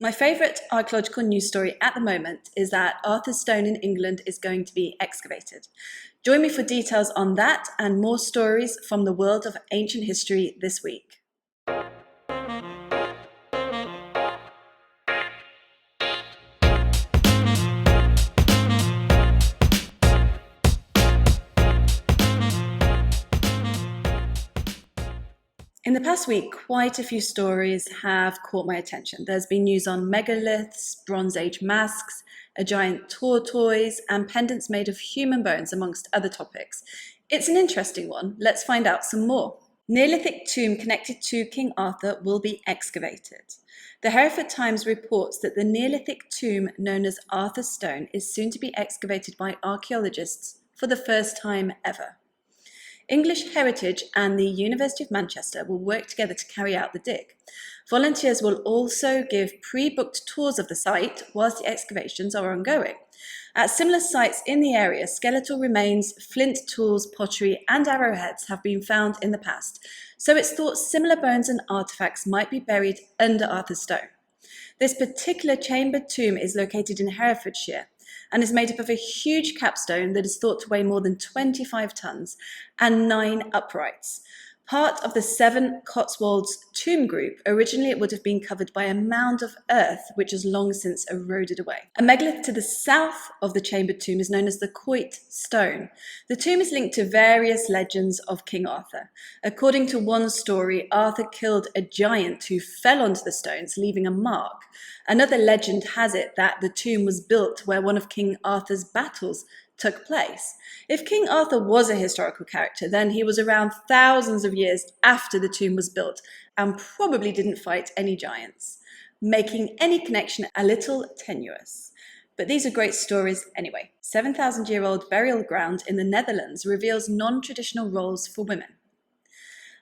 My favourite archaeological news story at the moment is that Arthur's Stone in England is going to be excavated. Join me for details on that and more stories from the world of ancient history this week. In the past week, quite a few stories have caught my attention. There's been news on megaliths, Bronze Age masks, a giant tortoise, and pendants made of human bones, amongst other topics. It's an interesting one. Let's find out some more. Neolithic tomb connected to King Arthur will be excavated. The Hereford Times reports that the Neolithic tomb known as Arthur's Stone is soon to be excavated by archaeologists for the first time ever. English Heritage and the University of Manchester will work together to carry out the dig. Volunteers will also give pre-booked tours of the site whilst the excavations are ongoing. At similar sites in the area, skeletal remains, flint tools, pottery and arrowheads have been found in the past, so it's thought similar bones and artefacts might be buried under Arthur's Stone. This particular chambered tomb is located in Herefordshire and is made up of a huge capstone that is thought to weigh more than 25 tons and 9 uprights. Part of the 7 Cotswolds tomb group, originally it would have been covered by a mound of earth which has long since eroded away. A megalith to the south of the chambered tomb is known as the Coit Stone. The tomb is linked to various legends of King Arthur. According to one story, Arthur killed a giant who fell onto the stones, leaving a mark. Another legend has it that the tomb was built where one of King Arthur's battles took place. If King Arthur was a historical character, then he was around thousands of years after the tomb was built and probably didn't fight any giants, making any connection a little tenuous. But these are great stories anyway. 7,000-year-old burial ground in the Netherlands reveals non-traditional roles for women.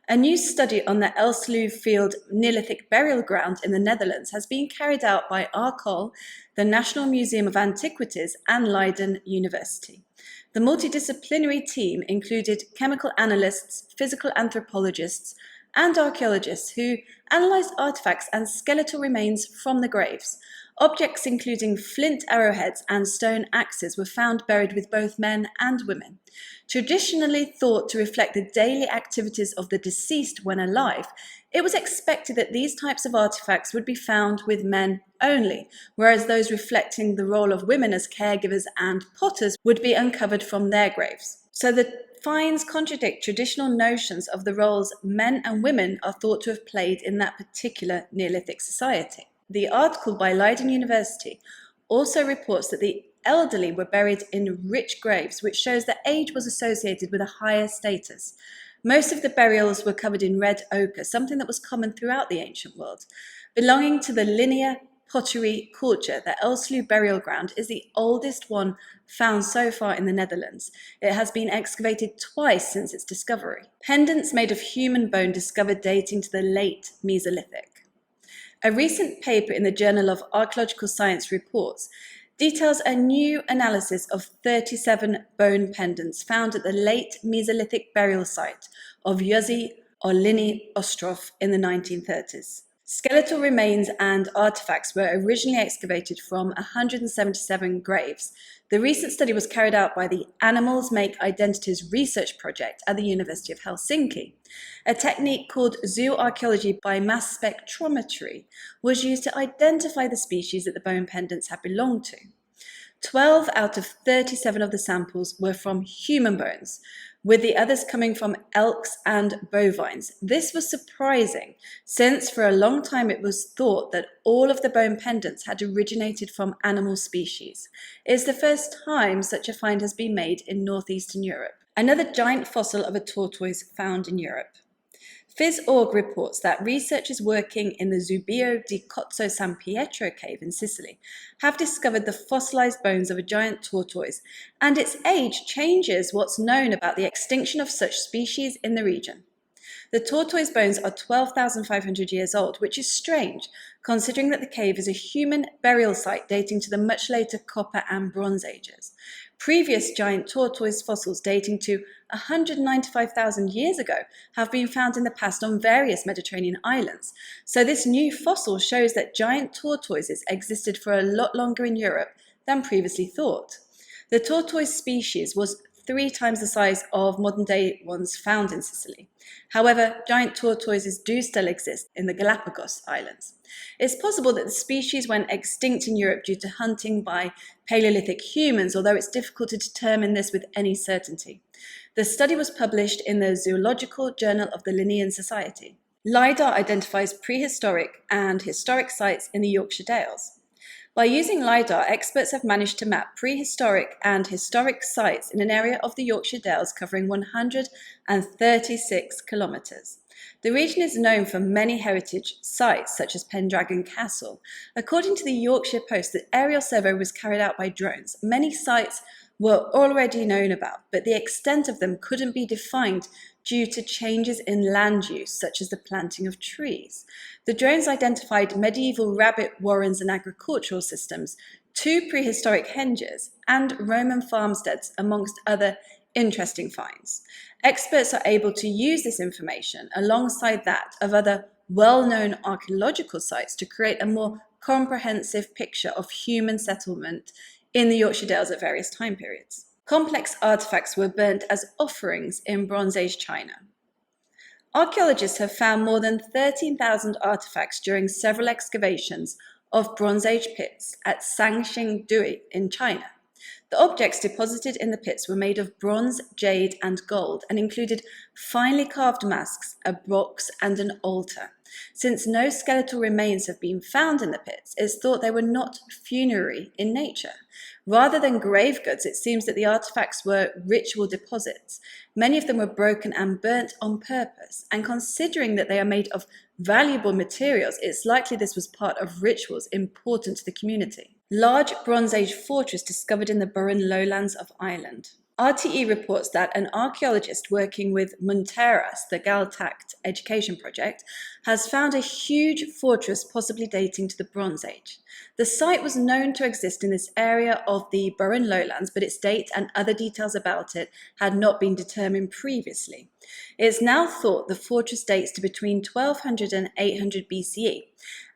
A new study on the Elsluwfield Neolithic burial ground in the Netherlands has been carried out by ARCOL, the National Museum of Antiquities and Leiden University. The multidisciplinary team included chemical analysts, physical anthropologists, and archaeologists who analysed artefacts and skeletal remains from the graves. Objects including flint arrowheads and stone axes were found buried with both men and women. Traditionally thought to reflect the daily activities of the deceased when alive, it was expected that these types of artifacts would be found with men only, whereas those reflecting the role of women as caregivers and potters would be uncovered from their graves. So the finds contradict traditional notions of the roles men and women are thought to have played in that particular Neolithic society. The article by Leiden University also reports that the elderly were buried in rich graves, which shows that age was associated with a higher status. Most of the burials were covered in red ochre, something that was common throughout the ancient world. Belonging to the linear pottery culture, the Elsluw burial ground is the oldest one found so far in the Netherlands. It has been excavated twice since its discovery. Pendants made of human bone discovered dating to the Late Mesolithic. A recent paper in the Journal of Archaeological Science reports details a new analysis of 37 bone pendants found at the Late Mesolithic burial site of Józsi Olyny Ostrov in the 1930s. Skeletal remains and artefacts were originally excavated from 177 graves. The recent study was carried out by the Animals Make Identities research project at the University of Helsinki. A technique called zooarchaeology by mass spectrometry was used to identify the species that the bone pendants had belonged to. 12 out of 37 of the samples were from human bones, with the others coming from elks and bovines. This was surprising, since for a long time it was thought that all of the bone pendants had originated from animal species. It is the first time such a find has been made in northeastern Europe. Another giant fossil of a tortoise found in Europe. Phys.org reports that researchers working in the Zubio di Cozzo San Pietro cave in Sicily have discovered the fossilized bones of a giant tortoise, and its age changes what's known about the extinction of such species in the region. The tortoise bones are 12,500 years old, which is strange, considering that the cave is a human burial site dating to the much later Copper and Bronze Ages. Previous giant tortoise fossils dating to 195,000 years ago have been found in the past on various Mediterranean islands. So this new fossil shows that giant tortoises existed for a lot longer in Europe than previously thought. The tortoise species was 3 times the size of modern-day ones found in Sicily. However, giant tortoises do still exist in the Galapagos Islands. It's possible that the species went extinct in Europe due to hunting by Paleolithic humans, although it's difficult to determine this with any certainty. The study was published in the Zoological Journal of the Linnean Society. LiDAR identifies prehistoric and historic sites in the Yorkshire Dales. By using LiDAR, experts have managed to map prehistoric and historic sites in an area of the Yorkshire Dales covering 136 kilometres. The region is known for many heritage sites, such as Pendragon Castle. According to the Yorkshire Post, the aerial survey was carried out by drones. Many sites were already known about, but the extent of them couldn't be defined due to changes in land use, such as the planting of trees. The drones identified medieval rabbit warrens and agricultural systems, 2 prehistoric henges, and Roman farmsteads, amongst other interesting finds. Experts are able to use this information alongside that of other well-known archaeological sites to create a more comprehensive picture of human settlement in the Yorkshire Dales at various time periods. Complex artefacts were burnt as offerings in Bronze Age China. Archaeologists have found more than 13,000 artefacts during several excavations of Bronze Age pits at Sanxingdui in China. The objects deposited in the pits were made of bronze, jade, and gold and included finely carved masks, a box, and an altar. Since no skeletal remains have been found in the pits, it's thought they were not funerary in nature. Rather than grave goods, it seems that the artifacts were ritual deposits. Many of them were broken and burnt on purpose, and considering that they are made of valuable materials, it's likely this was part of rituals important to the community. Large Bronze Age fortress discovered in the Burren lowlands of Ireland. RTE reports that an archaeologist working with Monteras, the Galtact Education Project, has found a huge fortress possibly dating to the Bronze Age. The site was known to exist in this area of the Burren lowlands, but its date and other details about it had not been determined previously. It is now thought the fortress dates to between 1200 and 800 BCE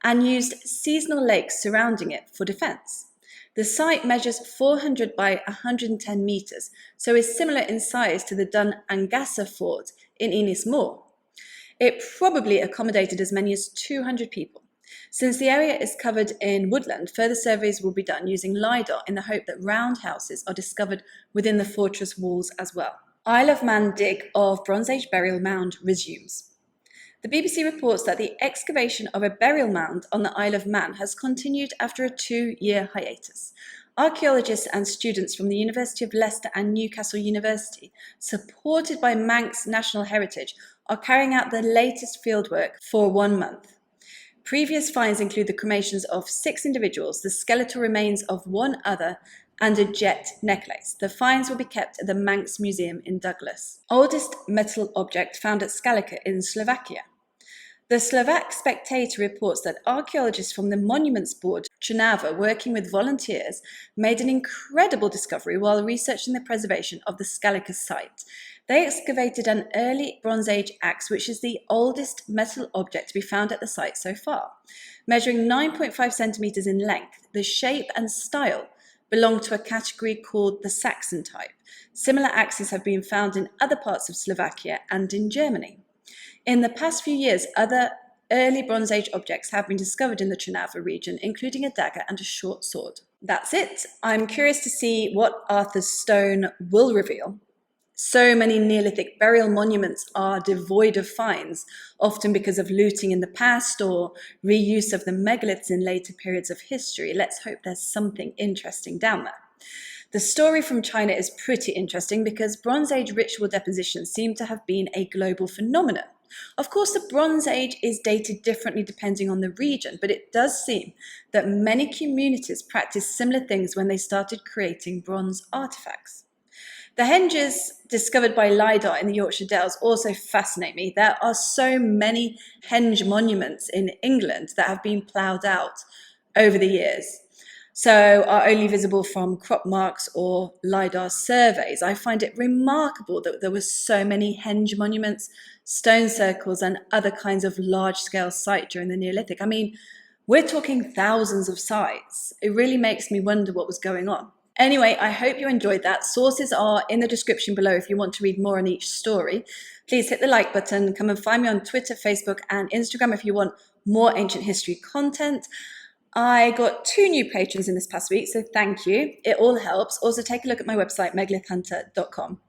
and used seasonal lakes surrounding it for defence. The site measures 400 by 110 metres, so is similar in size to the Dun Angassa fort in Ynys Mawr. It probably accommodated as many as 200 people. Since the area is covered in woodland, further surveys will be done using LiDAR in the hope that roundhouses are discovered within the fortress walls as well. Isle of Man dig of Bronze Age burial mound resumes. The BBC reports that the excavation of a burial mound on the Isle of Man has continued after a 2-year hiatus. Archaeologists and students from the University of Leicester and Newcastle University, supported by Manx National Heritage, are carrying out the latest fieldwork for 1 month. Previous finds include the cremations of 6 individuals, the skeletal remains of 1 other, and a jet necklace. The finds will be kept at the Manx Museum in Douglas. Oldest metal object found at Skalica in Slovakia. The Slovak Spectator reports that archaeologists from the Monuments Board, Trnava, working with volunteers, made an incredible discovery while researching the preservation of the Skalica site. They excavated an early Bronze Age axe, which is the oldest metal object to be found at the site so far. Measuring 9.5 centimetres in length, the shape and style belong to a category called the Saxon type. Similar axes have been found in other parts of Slovakia and in Germany. In the past few years, other early Bronze Age objects have been discovered in the Trnava region, including a dagger and a short sword. That's it. I'm curious to see what Arthur's stone will reveal. So many Neolithic burial monuments are devoid of finds, often because of looting in the past or reuse of the megaliths in later periods of history. Let's hope there's something interesting down there. The story from China is pretty interesting because Bronze Age ritual depositions seem to have been a global phenomenon. Of course, the Bronze Age is dated differently depending on the region, but it does seem that many communities practiced similar things when they started creating bronze artefacts. The henges discovered by LiDAR in the Yorkshire Dales also fascinate me. There are so many henge monuments in England that have been ploughed out over the years. so are only visible from crop marks or LiDAR surveys. I find it remarkable that there were so many henge monuments, stone circles, and other kinds of large-scale sites during the Neolithic. I mean, we're talking thousands of sites. It really makes me wonder what was going on. Anyway, I hope you enjoyed that. Sources are in the description below if you want to read more on each story. Please hit the like button. Come and find me on Twitter, Facebook, and Instagram if you want more ancient history content. I got 2 new patrons in this past week, so thank you. It all helps. Also, take a look at my website, megalithhunter.com.